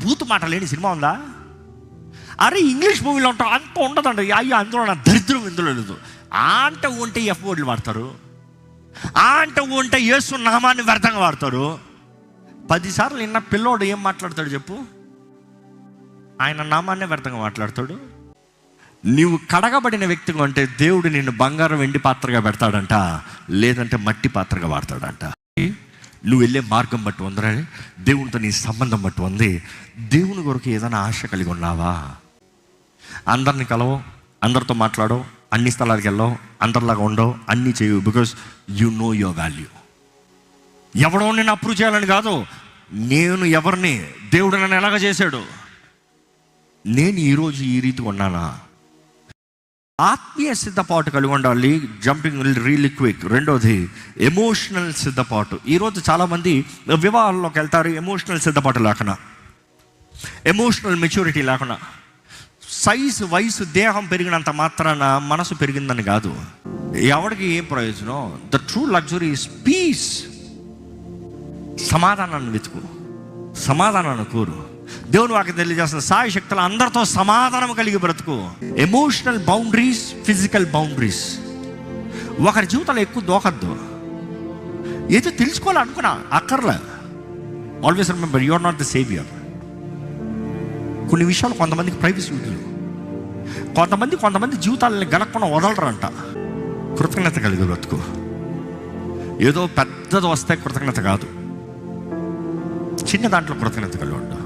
బూతు మాటలు లేని సినిమా ఉందా? అరే ఇంగ్లీష్ మూవీలో ఉంటాం అంత ఉండదండి. అయ్యో అందులో నా దరిద్రం ఇందులో లేదు. ఆ అంటే ఉంటే ఎఫ్ వర్డ్లు వాడతారు, ఆ అంటే ఉంటే యేసు నామాన్ని వ్యర్థంగా వాడతారు. 10 సార్లు నిన్న పిల్లోడు ఏం మాట్లాడతాడు చెప్పు? ఆయన నామాన్నే వ్యర్థంగా మాట్లాడతాడు. నీవు కడగబడిన వ్యక్తిగా అంటే దేవుడు నిన్ను బంగారం వెండి పాత్రగా పెడతాడంట, లేదంటే మట్టి పాత్రగా వాడతాడంట. నువ్వు వెళ్ళే మార్గం బట్టి ఉందరా, దేవునితో నీ సంబంధం బట్టి ఉంది. దేవుని కొరకు ఏదైనా ఆశ కలిగి ఉన్నావా? అందరిని కలవు, అందరితో మాట్లాడవు, అన్ని స్థలాలకు వెళ్ళవు, అందరిలాగా ఉండవు, అన్నీ చేయవు. Because you know your value. ఎవడో నేను అప్రూవ్ చేయాలని కాదు, నేను ఎవరిని, దేవుడు నన్ను ఎలాగ చేశాడు, నేను ఈరోజు ఈ రీతిగా ఉన్నానా? ఆత్మీయ సిద్ధపాటు కలిగి ఉండాలి. Jumping really quick. రెండోది ఎమోషనల్ సిద్ధపాటు. ఈరోజు చాలామంది వివాహాల్లోకి వెళ్తారు ఎమోషనల్ సిద్ధపాటు లేకుండా, ఎమోషనల్ మెచ్యూరిటీ లేకుండా. సైజు, వయసు, దేహం పెరిగినంత మాత్రాన మనసు పెరిగిందని కాదు. ఎవరికి ఏం ప్రయోజనం? The true luxury is peace. సమాధానాన్ని వెతుకు, సమాధానాన్ని కోరు. దేవుని వాక్యం తెలియజేస్తున్న సాయి శక్తులు అందరితో సమాధానం కలిగి బ్రతుకు. Emotional boundaries, physical boundaries. ఒకరి జీవితంలో ఎక్కువ దోకద్దు. ఏదో తెలుసుకోవాలనుకున్నా అక్కర్లే. Always remember you are not the saviour. కొన్ని విషయాలు కొంతమందికి ప్రైవసీ ఉంటుంది. కొంతమంది జీవితాలని గెలకుండా వదలరంట. కృతజ్ఞత కలిగి బ్రతుకు. ఏదో పెద్దది వస్తే కృతజ్ఞత కాదు, చిన్న దాంట్లో కృతజ్ఞత కలిగి ఉండు.